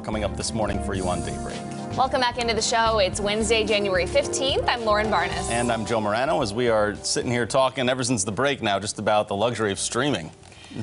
Coming up this morning for you on Daybreak. Welcome back into the show. It's Wednesday, January 15th. I'm Lauren Barnes. And I'm Joe Morano, as we are sitting here talking ever since the break now just about the luxury of streaming,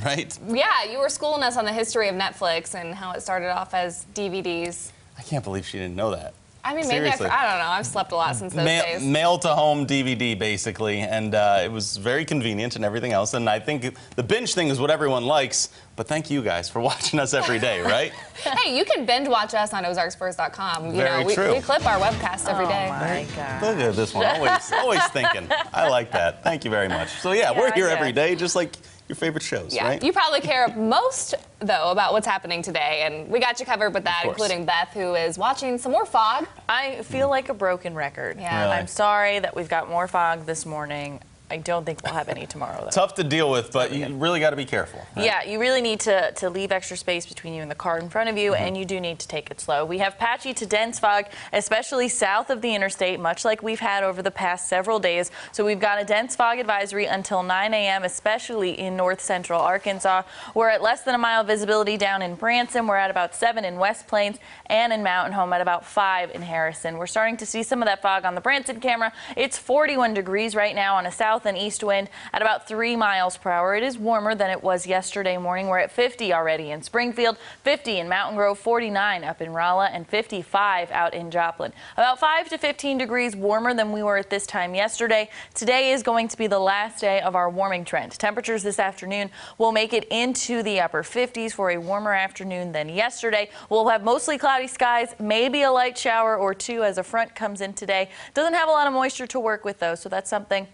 right? Yeah, you were schooling us on the history of Netflix and how it started off as DVDs. I can't believe she didn't know that. I mean, maybe I don't know. I've slept a lot since those days. Mail-to-home DVD, basically, and it was very convenient and everything else. And I think the binge thing is what everyone likes, but thank you guys for watching us every day, right? Hey, you can binge watch us on ozarksfirst.com. Very true. We clip our webcast every day. Oh, my God. Look at this one, always thinking. I like that. Thank you very much. So, yeah, we're here every day, just like your favorite shows, yeah. right? You probably care most, though, about what's happening today, and we got you covered with that, including Beth, who is watching some more fog. I feel like a broken record. Yeah. Really? I'm sorry that we've got more fog this morning. I don't think we'll have any tomorrow, though. Tough to deal with, but you really got to be careful. Right? Yeah, you really need to leave extra space between you and the car in front of you, and you do need to take it slow. We have patchy to dense fog, especially south of the interstate, much like we've had over the past several days. So we've got a dense fog advisory until 9 a.m., especially in north central Arkansas. We're at less than a mile visibility down in Branson. We're at about 7 in West Plains and in Mountain Home at about 5 in Harrison. We're starting to see some of that fog on the Branson camera. It's 41 degrees right now on a south and east wind at about 3 miles per hour. It is warmer than it was yesterday morning. We're at 50 already in Springfield, 50 in Mountain Grove, 49 up in Rolla, and 55 out in Joplin. About 5 to 15 degrees warmer than we were at this time yesterday. Today is going to be the last day of our warming trend. Temperatures this afternoon will make it into the upper 50s for a warmer afternoon than yesterday. We'll have mostly cloudy skies, maybe a light shower or two as a front comes in today. Doesn't have a lot of moisture to work with, though, so that's something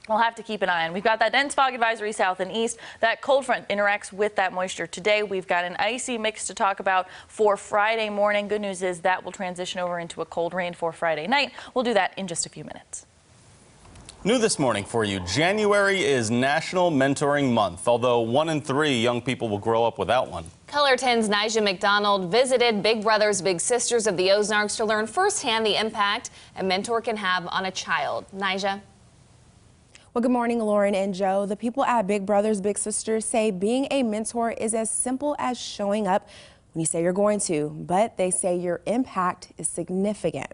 we'll have to keep an eye on. We've got that dense fog advisory south and east. That cold front interacts with that moisture today. We've got an icy mix to talk about for Friday morning. Good news is that will transition over into a cold rain for Friday night. We'll do that in just a few minutes. New this morning for you, January is National Mentoring Month, although 1 in 3 young people will grow up without one. Color 10's Nija McDonald visited Big Brothers Big Sisters of the Ozarks to learn firsthand the impact a mentor can have on a child. Nija? Well, good morning, Lauren and Joe. The people at Big Brothers Big Sisters say being a mentor is as simple as showing up when you say you're going to, but they say your impact is significant.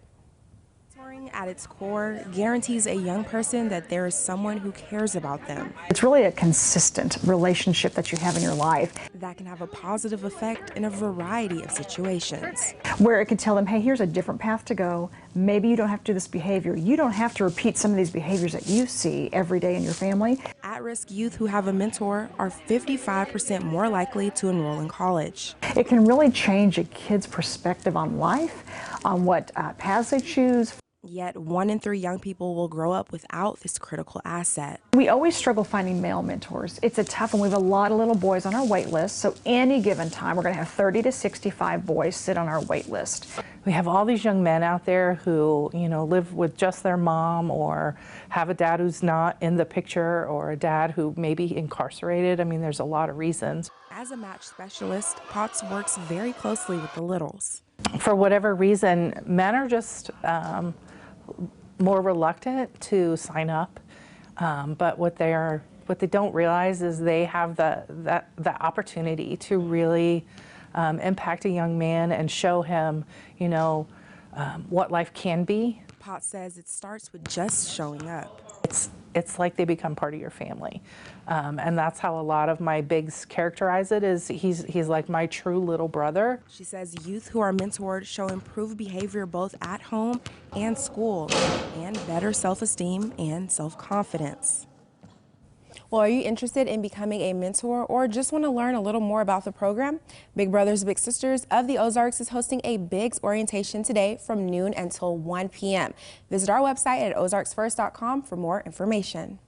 Mentoring at its core guarantees a young person that there is someone who cares about them. It's really a consistent relationship that you have in your life That can have a positive effect in a variety of situations. where it can tell them, hey, here's a different path to go. Maybe you don't have to do this behavior. You don't have to repeat some of these behaviors that you see every day in your family. At-risk youth who have a mentor are 55% more likely to enroll in college. It can really change a kid's perspective on life, on what paths they choose. Yet 1 in 3 young people will grow up without this critical asset. We always struggle finding male mentors. It's a tough one. We have a lot of little boys on our wait list, so any given time we're going to have 30 to 65 boys sit on our wait list. We have all these young men out there who, live with just their mom or have a dad who's not in the picture or a dad who may be incarcerated. I mean, there's a lot of reasons. As a match specialist, Potts works very closely with the littles. For whatever reason, men are just more reluctant to sign up, but what they don't realize is they have the opportunity to really impact a young man and show him, what life can be. Potts says it starts with just showing up. It's like they become part of your family, and that's how a lot of my bigs characterize it. Is he's like my true little brother. She says youth who are mentored show improved behavior both at home and school, and better self-esteem and self-confidence. Well, are you interested in becoming a mentor or just want to learn a little more about the program? Big Brothers Big Sisters of the Ozarks is hosting a Bigs orientation today from noon until 1 p.m. Visit our website at ozarksfirst.com for more information.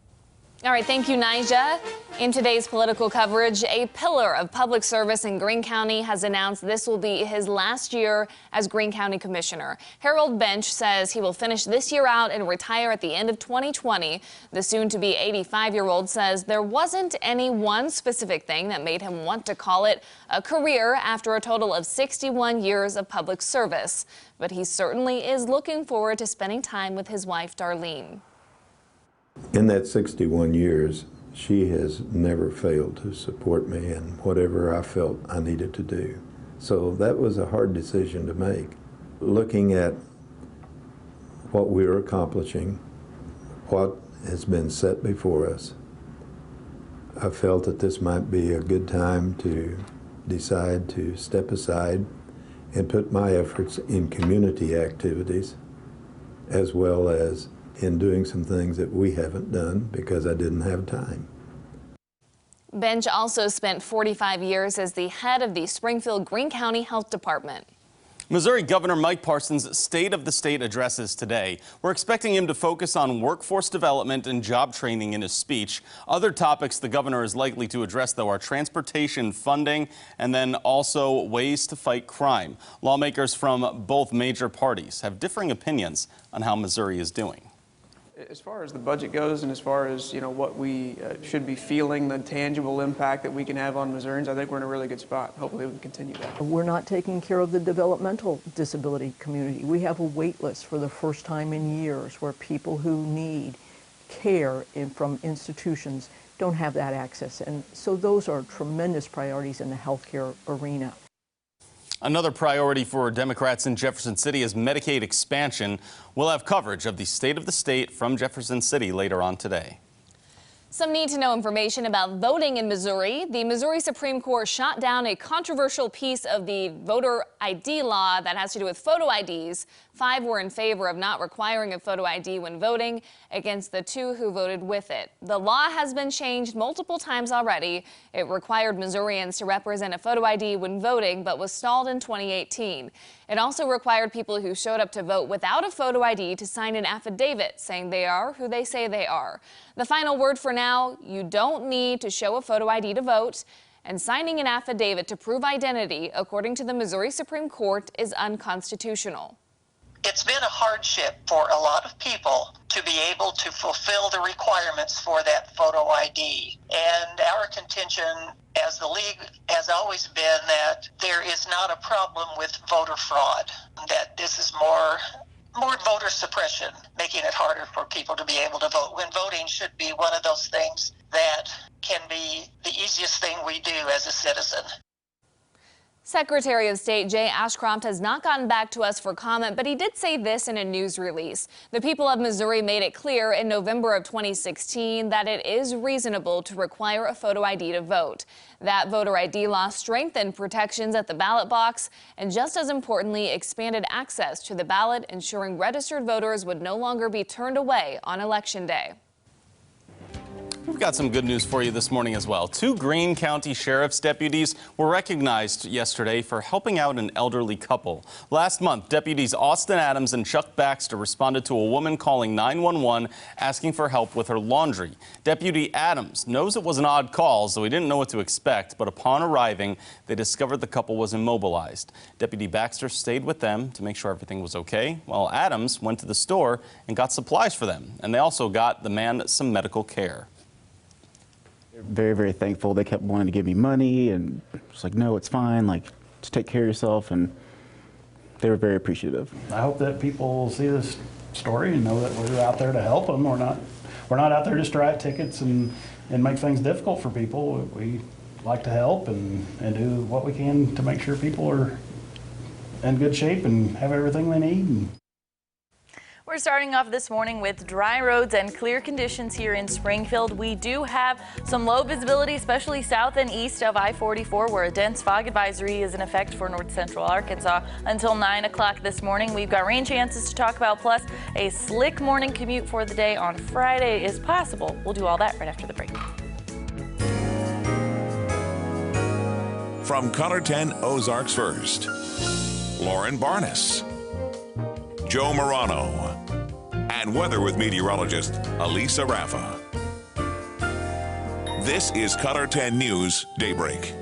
All right, thank you, Nija. In today's political coverage, a pillar of public service in Greene County has announced this will be his last year as Greene County Commissioner. Harold Bench says he will finish this year out and retire at the end of 2020. The soon-to-be 85-year-old says there wasn't any one specific thing that made him want to call it a career after a total of 61 years of public service. But he certainly is looking forward to spending time with his wife, Darlene. In that 61 years, she has never failed to support me in whatever I felt I needed to do. So that was a hard decision to make. Looking at what we are accomplishing, what has been set before us, I felt that this might be a good time to decide to step aside and put my efforts in community activities as well as in doing some things that we haven't done because I didn't have time. Bench also spent 45 years as the head of the Springfield-Greene County Health Department. Missouri Governor Mike Parsons' State of the State addresses today. We're expecting him to focus on workforce development and job training in his speech. Other topics the governor is likely to address, though, are transportation funding and then also ways to fight crime. Lawmakers from both major parties have differing opinions on how Missouri is doing. As far as the budget goes and as far as, what we should be feeling, the tangible impact that we can have on Missourians, I think we're in a really good spot. Hopefully we can continue that. We're not taking care of the developmental disability community. We have a wait list for the first time in years where people who need care from institutions don't have that access. And so those are tremendous priorities in the healthcare arena. Another priority for Democrats in Jefferson City is Medicaid expansion. We'll have coverage of the State of the State from Jefferson City later on today. Some need-to-know information about voting in Missouri. The Missouri Supreme Court shot down a controversial piece of the voter ID law that has to do with photo IDs. 5 were in favor of not requiring a photo ID when voting, against the 2 who voted with it. The law has been changed multiple times already. It required Missourians to represent a photo ID when voting, but was stalled in 2018. It also required people who showed up to vote without a photo ID to sign an affidavit saying they are who they say they are. The final word for now, you don't need to show a photo ID to vote, and signing an affidavit to prove identity, according to the Missouri Supreme Court, is unconstitutional. It's been a hardship for a lot of people to be able to fulfill the requirements for that photo ID. And our contention as the league has always been that there is not a problem with voter fraud, that this is more voter suppression, making it harder for people to be able to vote, when voting should be one of those things that can be the easiest thing we do as a citizen. Secretary of State Jay Ashcroft has not gotten back to us for comment, but he did say this in a news release. The people of Missouri made it clear in November of 2016 that it is reasonable to require a photo ID to vote. That voter ID law strengthened protections at the ballot box and, just as importantly, expanded access to the ballot, ensuring registered voters would no longer be turned away on Election Day. We've got some good news for you this morning as well. 2 Greene County Sheriff's deputies were recognized yesterday for helping out an elderly couple. Last month, deputies Austin Adams and Chuck Baxter responded to a woman calling 911 asking for help with her laundry. Deputy Adams knows it was an odd call, so he didn't know what to expect, but upon arriving, they discovered the couple was immobilized. Deputy Baxter stayed with them to make sure everything was okay, while Adams went to the store and got supplies for them. And they also got the man some medical care. Very, very thankful. They kept wanting to give me money, and it's like, no, it's fine. Like, just take care of yourself. And they were very appreciative. I hope that people see this story and know that we're out there to help them. We're not out there just to write tickets and make things difficult for people. We like to help and do what we can to make sure people are in good shape and have everything they need. We're starting off this morning with dry roads and clear conditions here in Springfield. We do have some low visibility, especially south and east of I-44, where a dense fog advisory is in effect for north central Arkansas until 9 o'clock this morning. We've got rain chances to talk about, plus a slick morning commute for the day on Friday is possible. We'll do all that right after the break. From Color 10 Ozarks First, Lauren Barnes, Joe Morano, and weather with meteorologist Elisa Raffa. This is Color 10 News Daybreak.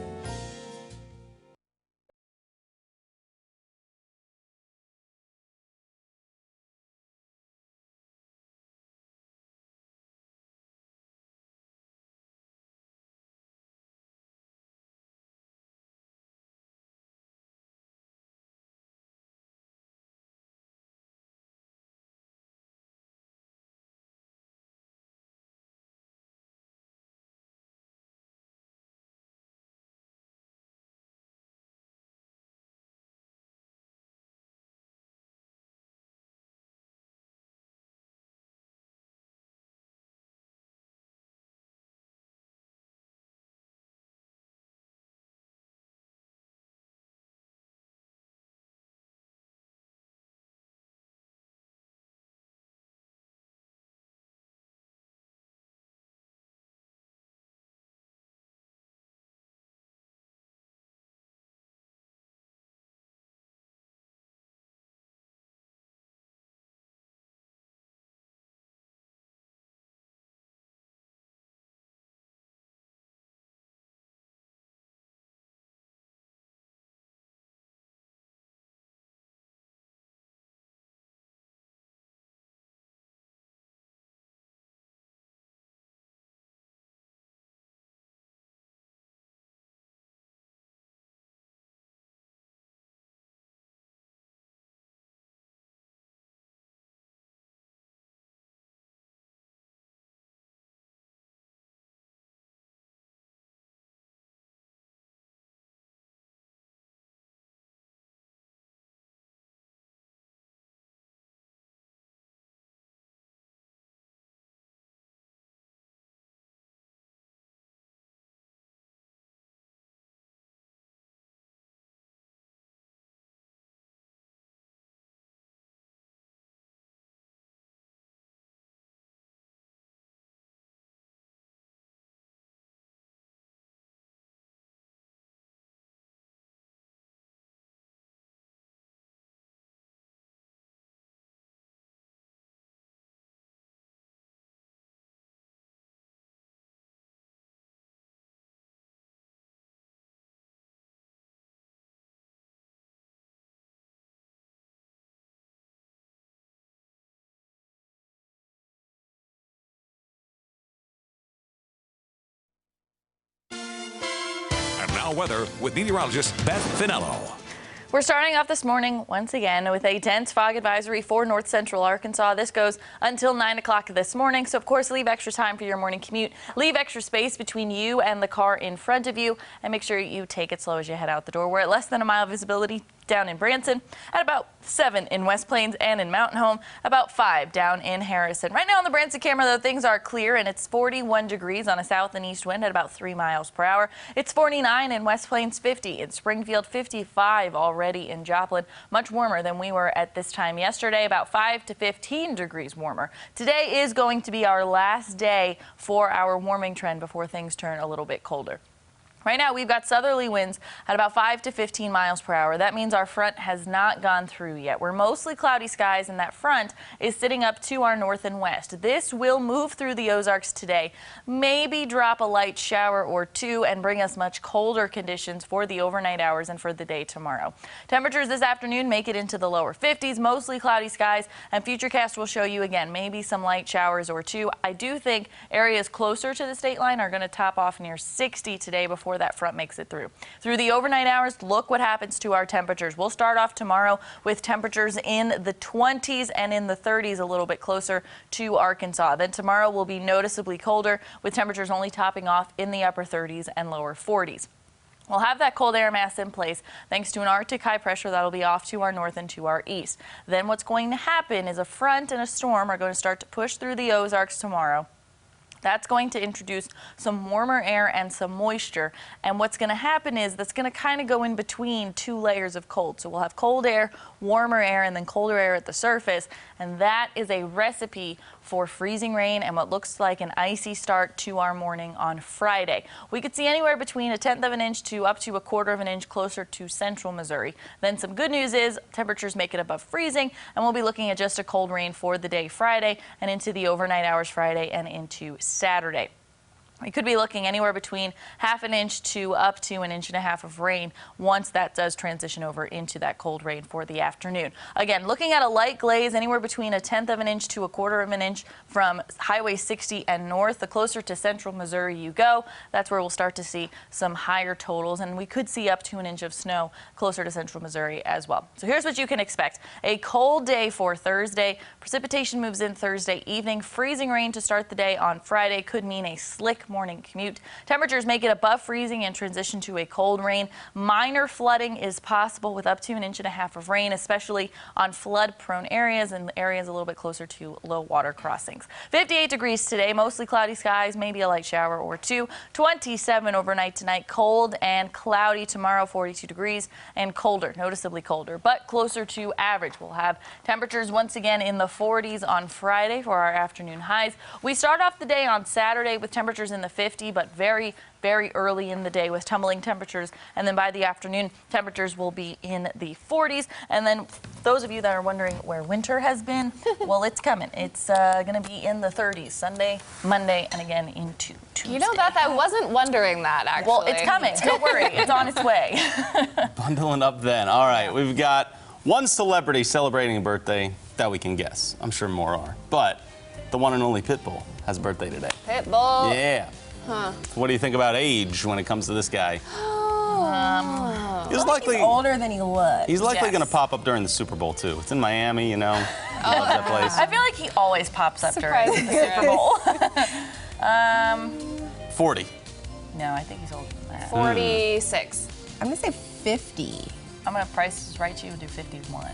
Now weather with meteorologist Beth Finello. We're starting off this morning once again with a dense fog advisory for north central Arkansas. This goes until 9 o'clock this morning. So, of course, leave extra time for your morning commute. Leave extra space between you and the car in front of you. And make sure you take it slow as you head out the door. We're at less than a mile visibility down in Branson, at about 7 in West Plains and in Mountain Home, about 5 down in Harrison. Right now on the Branson camera, though, things are clear, and it's 41 degrees on a south and east wind at about 3 miles per hour. It's 49 in West Plains, 50 in Springfield, 55 already in Joplin. Much warmer than we were at this time yesterday, about 5 to 15 degrees warmer. Today is going to be our last day for our warming trend before things turn a little bit colder. Right now, we've got southerly winds at about 5 to 15 miles per hour. That means our front has not gone through yet. We're mostly cloudy skies, and that front is sitting up to our north and west. This will move through the Ozarks today, maybe drop a light shower or two, and bring us much colder conditions for the overnight hours and for the day tomorrow. Temperatures this afternoon make it into the lower 50s, mostly cloudy skies, and Futurecast will show you again maybe some light showers or two. I do think areas closer to the state line are going to top off near 60 today before that front makes it through. Through the overnight hours, look what happens to our temperatures. We'll start off tomorrow with temperatures in the 20s and in the 30s, a little bit closer to Arkansas. Then tomorrow will be noticeably colder, with temperatures only topping off in the upper 30s and lower 40s. We'll have that cold air mass in place thanks to an Arctic high pressure that'll be off to our north and to our east. Then what's going to happen is a front and a storm are going to start to push through the Ozarks tomorrow. That's going to introduce some warmer air and some moisture. And what's going to happen is that's going to kind of go in between two layers of cold. So we'll have cold air, warmer air, and then colder air at the surface. And that is a recipe for freezing rain and what looks like an icy start to our morning on Friday. We could see anywhere between 1/10 of an inch to up to 1/4 of an inch closer to central Missouri. Then some good news is temperatures make it above freezing, and we'll be looking at just a cold rain for the day Friday and into the overnight hours Friday and into Saturday. We could be looking anywhere between 1/2 inch to up to 1.5 inches of rain once that does transition over into that cold rain for the afternoon. Again, looking at a light glaze anywhere between 1/10 of an inch to 1/4 of an inch from Highway 60 and north. The closer to central Missouri you go, that's where we'll start to see some higher totals, and we could see up to 1 inch of snow closer to central Missouri as well. So here's what you can expect. A cold day for Thursday. Precipitation moves in Thursday evening. Freezing rain to start the day on Friday could mean a slick morning commute. Temperatures make it above freezing and transition to a cold rain. Minor flooding is possible with up to 1.5 inches of rain, especially on flood-prone areas and areas a little bit closer to low water crossings. 58 degrees today, mostly cloudy skies, maybe a light shower or two. 27 overnight tonight, cold and cloudy tomorrow, 42 degrees and colder, noticeably colder, but closer to average. We'll have temperatures once again in the 40s on Friday for our afternoon highs. We start off the day on Saturday with temperatures in the 50, but very early in the day with tumbling temperatures, and then by the afternoon temperatures will be in the 40s. And then those of you that are wondering where winter has been, well, it's coming. It's going to be in the 30s Sunday, Monday, and again into Tuesday. You know, Beth, I wasn't wondering that, actually. Well, it's coming. Don't worry. It's on its way. Bundling up then. All right, we've got one celebrity celebrating a birthday that we can guess. I'm sure more are, but the one and only Pitbull has a birthday today. Pitbull. Yeah. Huh. What do you think about age when it comes to this guy? He's likely older than he looks. He's likely going to pop up during the Super Bowl too. It's in Miami, you know. He loves that place. I feel like he always pops up during the Super Bowl. 40. No, I think he's older than that. 46. I'm gonna say 50. I'm gonna price right you and do 51.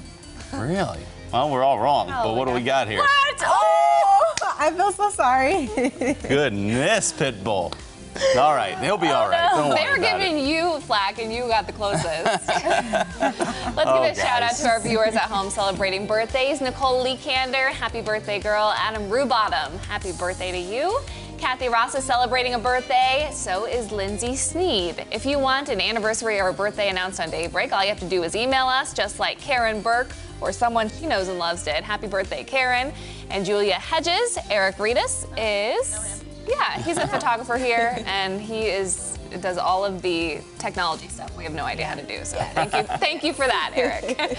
Really? Well, we're all wrong, but what do we got here? What? Oh, I feel so sorry. Goodness, Pitbull. All right, he'll be all right. Don't They worry were about giving you flack, and you got the closest. Let's give a shout out to our viewers at home celebrating birthdays. Nicole Lee Kander, happy birthday, girl. Adam Rubottom, happy birthday to you. Kathy Ross is celebrating a birthday, so is Lindsay Sneed. If you want an anniversary or a birthday announced on Daybreak, all you have to do is email us, just like Karen Burke or someone she knows and loves did. Happy birthday, Karen. And Julia Hedges, Eric Reedus is, yeah, he's a photographer here, and he does all of the technology stuff we have no idea how to do. So thank you for that, Eric.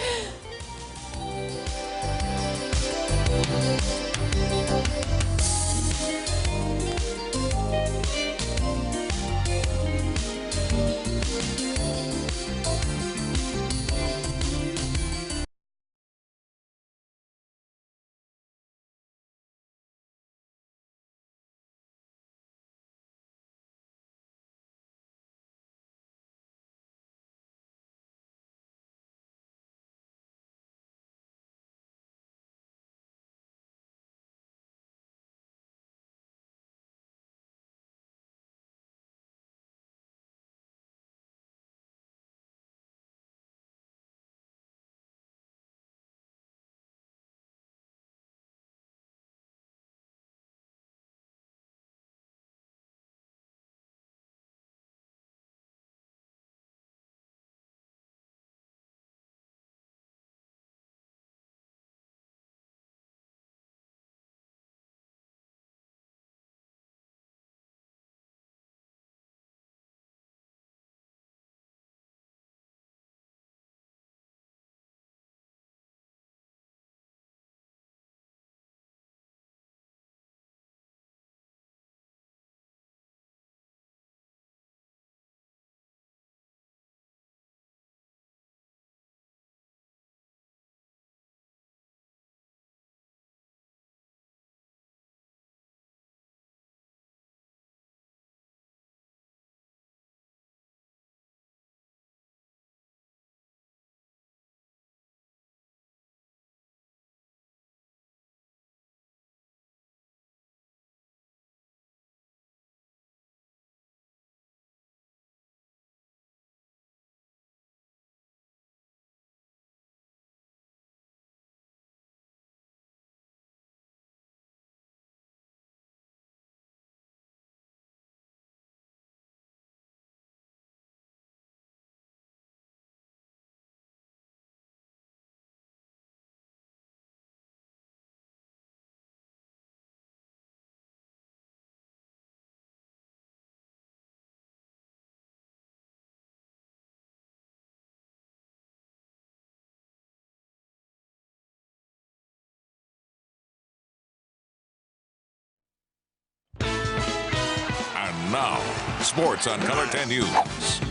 Now, sports on Color 10 News.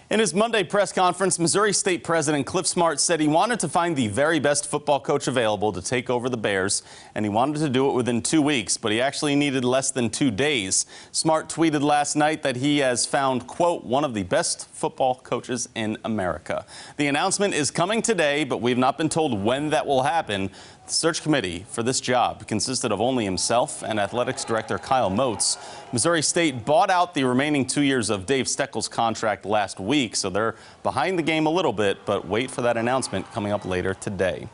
In his Monday press conference, Missouri State President Cliff Smart said he wanted to find the very best football coach available to take over the Bears, and he wanted to do it within 2 weeks, but he actually needed less than 2 days. Smart tweeted last night that he has found, quote, one of the best football coaches in America. The announcement is coming today, but we've not been told when that will happen. The search committee for this job consisted of only himself and athletics director Kyle Moats. Missouri State bought out the remaining 2 years of Dave Steckel's contract last week, so they're behind the game a little bit, but wait for that announcement coming up later today.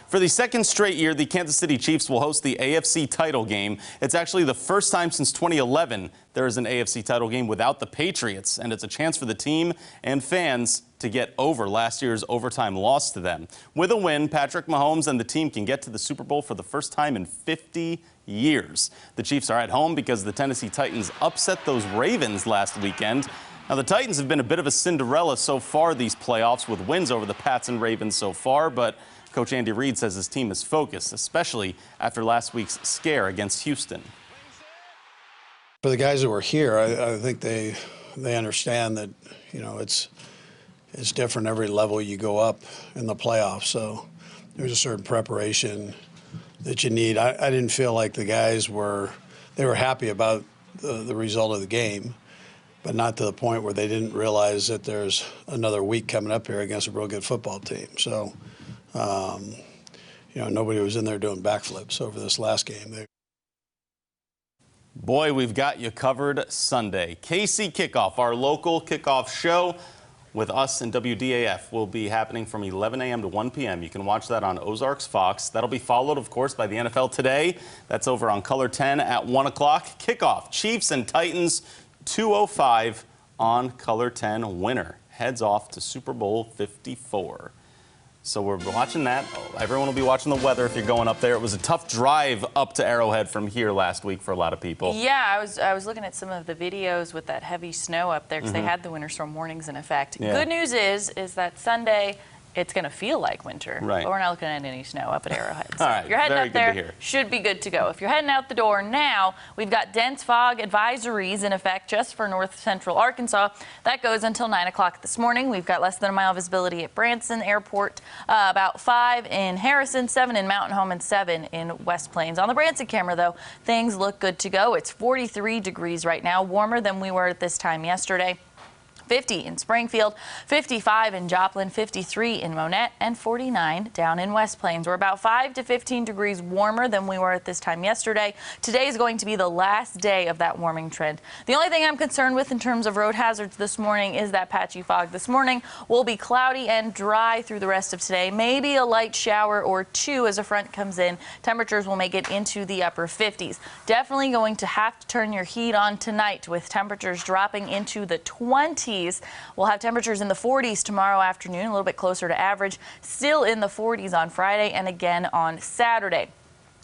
For the second straight year, the Kansas City Chiefs will host the AFC title game. It's actually the first time since 2011 there is an AFC title game without the Patriots, and it's a chance for the team and fans to get over last year's overtime loss to them. With a win, Patrick Mahomes and the team can get to the Super Bowl for the first time in 50 years. The Chiefs are at home because the Tennessee Titans upset those Ravens last weekend. Now, the Titans have been a bit of a Cinderella so far these playoffs, with wins over the Pats and Ravens so far, but Coach Andy Reid says his team is focused, especially after last week's scare against Houston. For the guys that were here, I think they understand that, you know, it's different every level you go up in the playoffs. So there's a certain preparation that you need. I didn't feel like the guys were happy about the result of the game, but not to the point where they didn't realize that there's another week coming up here against a real good football team. So, you know, nobody was in there doing backflips over this last game. Boy, we've got you covered Sunday. KC Kickoff, our local kickoff show with us and WDAF, will be happening from 11 a.m. to 1 p.m. You can watch that on Ozarks Fox. That'll be followed, of course, by the NFL Today. That's over on Color 10 at 1 o'clock. Kickoff, Chiefs and Titans, 2:05 on Color 10. Winner heads off to Super Bowl 54. So we're watching that. Everyone will be watching the weather if you're going up there. It was a tough drive up to Arrowhead from here last week for a lot of people. Yeah, I was looking at some of the videos with that heavy snow up there because they had the winter storm warnings in effect. Yeah. Good news is that Sunday it's going to feel like winter. Right. But we're not looking at any snow up at Arrowhead. So all right, if you're heading very up good to there, hear. should be good to go. If you're heading out the door now, we've got dense fog advisories in effect just for north central Arkansas. That goes until 9 o'clock this morning. We've got less than a mile visibility at Branson Airport, about 5 in Harrison, 7 in Mountain Home, and 7 in West Plains. On the Branson camera, though, things look good to go. It's 43 degrees right now, warmer than we were at this time yesterday. 50 in Springfield, 55 in Joplin, 53 in Monette, and 49 down in West Plains. We're about 5 to 15 degrees warmer than we were at this time yesterday. Today is going to be the last day of that warming trend. The only thing I'm concerned with in terms of road hazards this morning is that patchy fog. This morning will be cloudy and dry through the rest of today. Maybe a light shower or two as a front comes in. Temperatures will make it into the upper 50s. Definitely going to have to turn your heat on tonight with temperatures dropping into the 20s. We'll have temperatures in the 40s tomorrow afternoon, a little bit closer to average, still in the 40s on Friday and again on Saturday.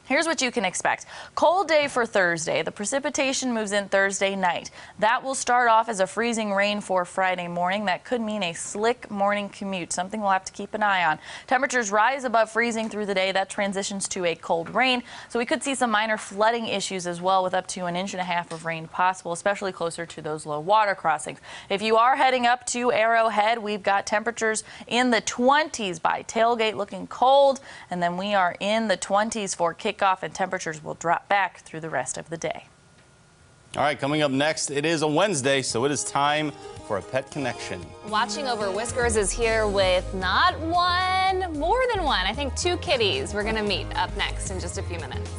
Here's what you can expect. Cold day for Thursday. The precipitation moves in Thursday night. That will start off as a freezing rain for Friday morning. That could mean a slick morning commute, something we'll have to keep an eye on. Temperatures rise above freezing through the day. That transitions to a cold rain. So we could see some minor flooding issues as well, with up to 1.5 inches of rain possible, especially closer to those low water crossings. If you are heading up to Arrowhead, we've got temperatures in the 20s by tailgate, looking cold, and then we are in the 20s for kickoff, and temperatures will drop back through the rest of the day. All right, coming up next, it is a Wednesday, so it is time for a Pet Connection. Watching Over Whiskers is here with not one, more than one, I think 2 kitties we're going to meet up next in just a few minutes.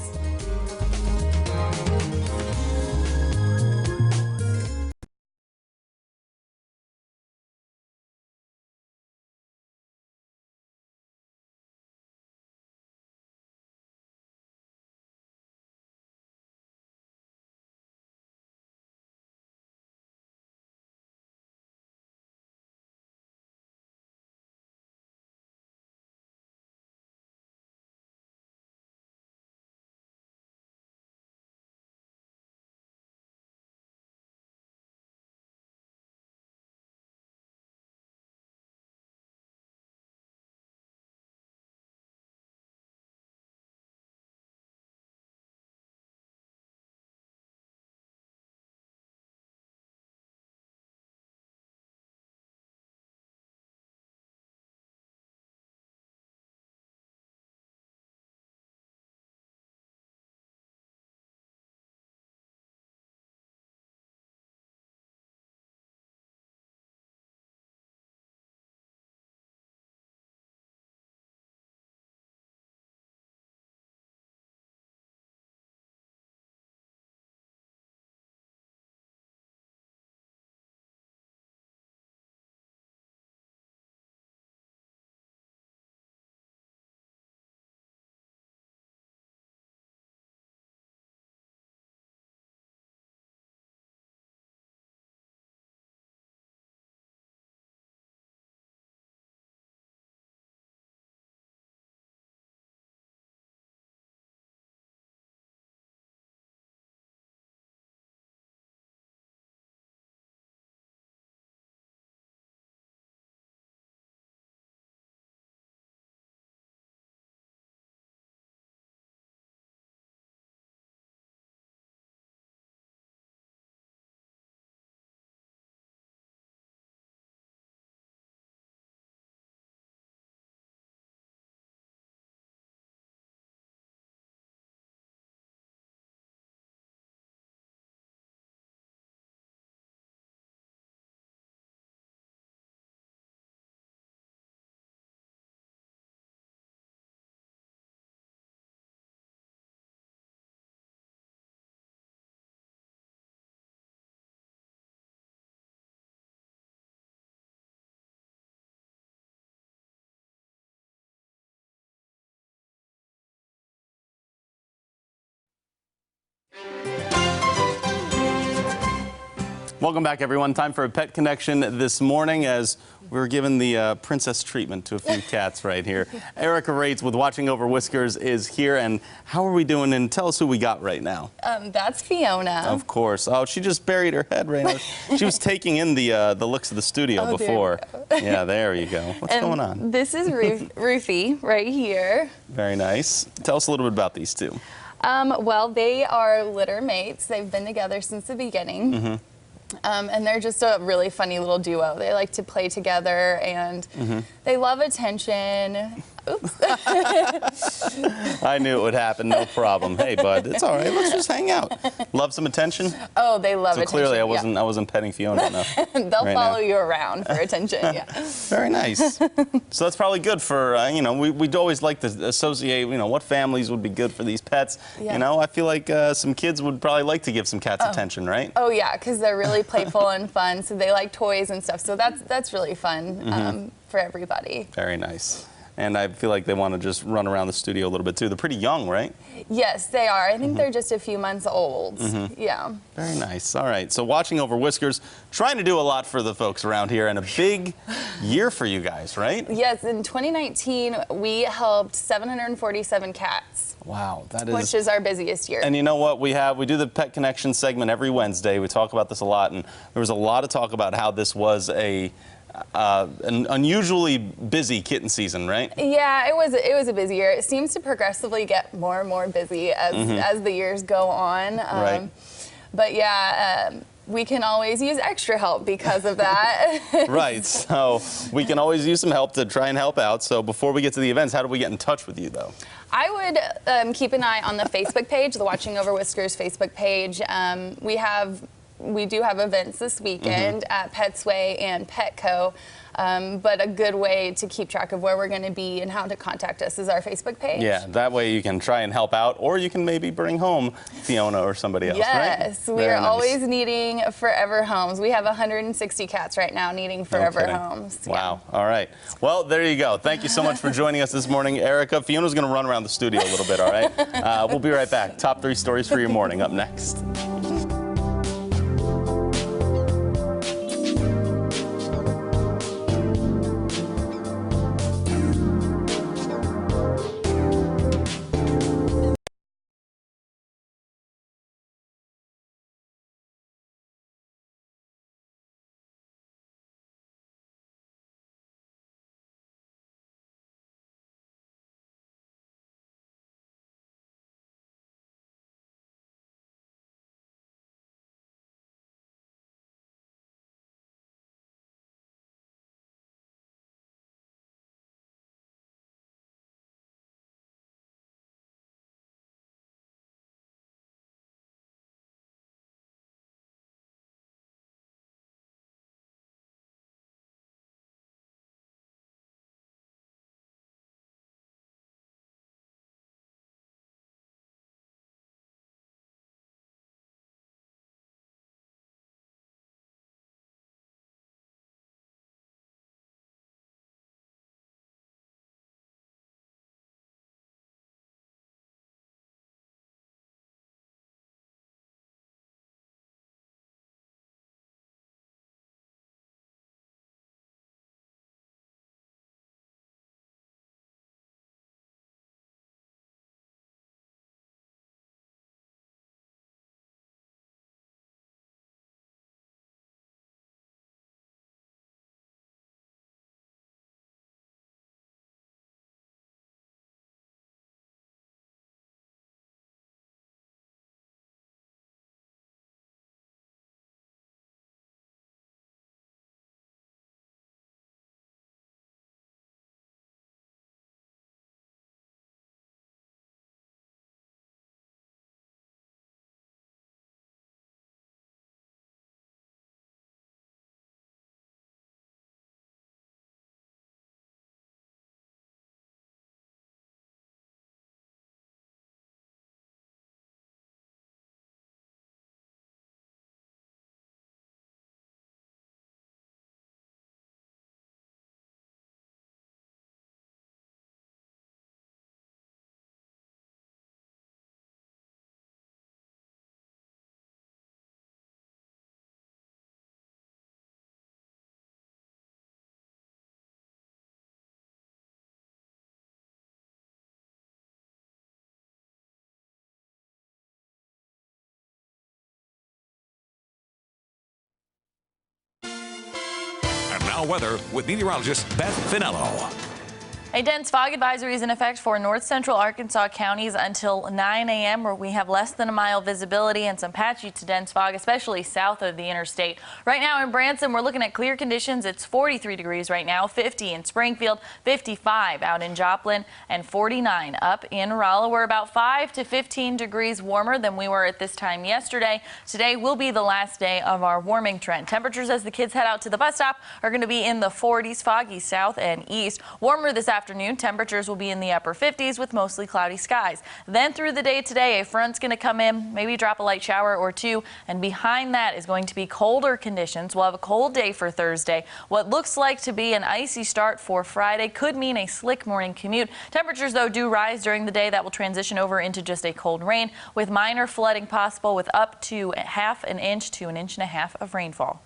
Welcome back, everyone. Time for a pet connection this morning as we're giving the princess treatment to a few cats right here. Erica Rates with Watching Over Whiskers is here. And how are we doing? And tell us who we got right now. That's Fiona. Of course. Oh, she just buried her head right now. She was taking in the looks of the studio before. Yeah, there you go. What's going on? This is Ruthie right here. Very nice. Tell us a little bit about these two. Well, they are litter mates. They've been together since the beginning. Mm-hmm. And they're just a really funny little duo. They like to play together, and they love attention. Oops. I knew it would happen. No problem. Hey, bud, it's all right. Let's just hang out. Love some attention? Oh, they love attention. So clearly, I wasn't petting Fiona enough. They'll follow you around for attention. Yeah. Very nice. So that's probably good for we'd always like to associate what families would be good for these pets. Yeah. I feel like some kids would probably like to give some cats attention, right? Oh yeah, because they're really playful and fun. So they like toys and stuff. So that's really fun for everybody. Very nice. And I feel like they want to just run around the studio a little bit too. They're pretty young, right? Yes, they are. I think they're just a few months old. Yeah. Very nice. All right. So Watching Over Whiskers, trying to do a lot for the folks around here, and a big year for you guys, right? Yes. In 2019, we helped 747 cats. Wow, that is... Which is our busiest year. And you know what? We do the Pet Connection segment every Wednesday. We talk about this a lot, and there was a lot of talk about how this was an unusually busy kitten season, right? Yeah, it was a busy year. It seems to progressively get more and more busy as the years go on. Right. But yeah, we can always use extra help because of that. Right. So we can always use some help to try and help out. So before we get to the events, how do we get in touch with you, though? I would keep an eye on the Facebook page, the Watching Over Whiskers Facebook page. We do have events this weekend at Petsway and Petco, but a good way to keep track of where we're going to be and how to contact us is our Facebook page. Yeah, that way you can try and help out, or you can maybe bring home Fiona or somebody else, yes, right? We are always needing forever homes. We have 160 cats right now needing forever homes. Wow. Yeah. All right. Well, there you go. Thank you so much for joining us this morning, Erica. Fiona's going to run around the studio a little bit, all right? We'll be right back. Top 3 stories for your morning up next. Now weather with meteorologist Beth Finello. A dense fog advisory is in effect for north central Arkansas counties until 9 a.m. where we have less than a mile visibility and some patchy to dense fog, especially south of the interstate. Right now in Branson, we're looking at clear conditions. It's 43 degrees right now, 50 in Springfield, 55 out in Joplin, and 49 up in Rolla. We're about 5 to 15 degrees warmer than we were at this time yesterday. Today will be the last day of our warming trend. Temperatures as the kids head out to the bus stop are going to be in the 40s, foggy south and east. Warmer this afternoon. Temperatures will be in the upper 50s with mostly cloudy skies. Then through the day today, a front's going to come in, maybe drop a light shower or two, and behind that is going to be colder conditions. We'll have a cold day for Thursday. What looks like to be an icy start for Friday could mean a slick morning commute. Temperatures, though, do rise during the day. That will transition over into just a cold rain with minor flooding possible with up to ½ an inch to 1.5 inches of rainfall.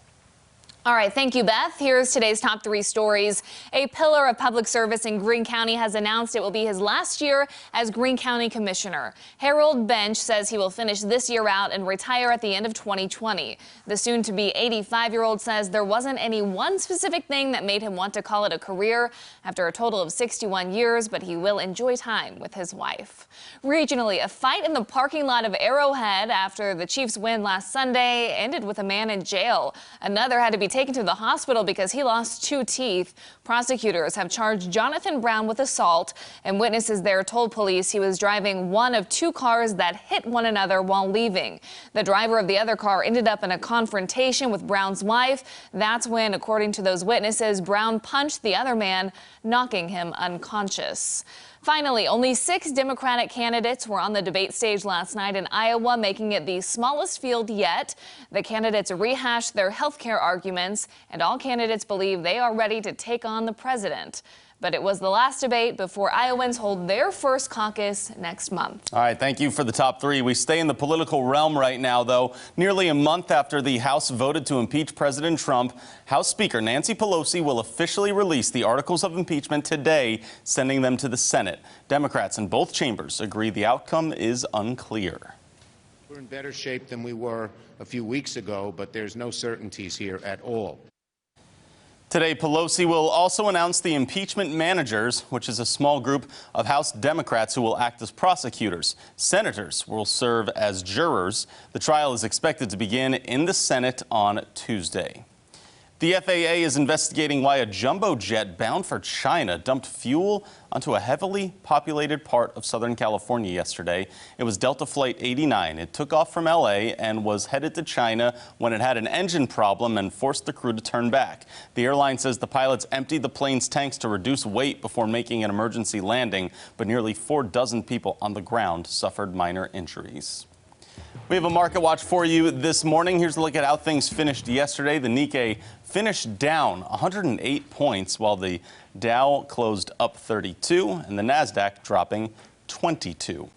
All right, thank you, Beth. Here's today's top 3 stories. A pillar of public service in Greene County has announced it will be his last year as Greene County Commissioner. Harold Bench says he will finish this year out and retire at the end of 2020. The soon-to-be 85-year-old says there wasn't any one specific thing that made him want to call it a career after a total of 61 years, but he will enjoy time with his wife. Regionally, a fight in the parking lot of Arrowhead after the Chiefs' win last Sunday ended with a man in jail. Another had to be taken to the hospital because he lost 2 teeth. Prosecutors have charged Jonathan Brown with assault, and witnesses there told police he was driving one of 2 cars that hit one another while leaving. The driver of the other car ended up in a confrontation with Brown's wife. That's when, according to those witnesses, Brown punched the other man, knocking him unconscious. Finally, only 6 Democratic candidates were on the debate stage last night in Iowa, making it the smallest field yet. The candidates rehashed their health care arguments, and all candidates believe they are ready to take on the president. But it was the last debate before Iowans hold their first caucus next month. All right, thank you for the top 3. We stay in the political realm right now, though. Nearly a month after the House voted to impeach President Trump, House Speaker Nancy Pelosi will officially release the articles of impeachment today, sending them to the Senate. Democrats in both chambers agree the outcome is unclear. We're in better shape than we were a few weeks ago, but there's no certainties here at all. Today, Pelosi will also announce the impeachment managers, which is a small group of House Democrats who will act as prosecutors. Senators will serve as jurors. The trial is expected to begin in the Senate on Tuesday. The FAA is investigating why a jumbo jet bound for China dumped fuel onto a heavily populated part of Southern California yesterday. It was Delta Flight 89. It took off from LA and was headed to China when it had an engine problem and forced the crew to turn back. The airline says the pilots emptied the plane's tanks to reduce weight before making an emergency landing, but nearly 4 dozen people on the ground suffered minor injuries. We have a market watch for you this morning. Here's a look at how things finished yesterday. The Nikkei finished down 108 points, while the Dow closed up 32 and the Nasdaq dropping 22.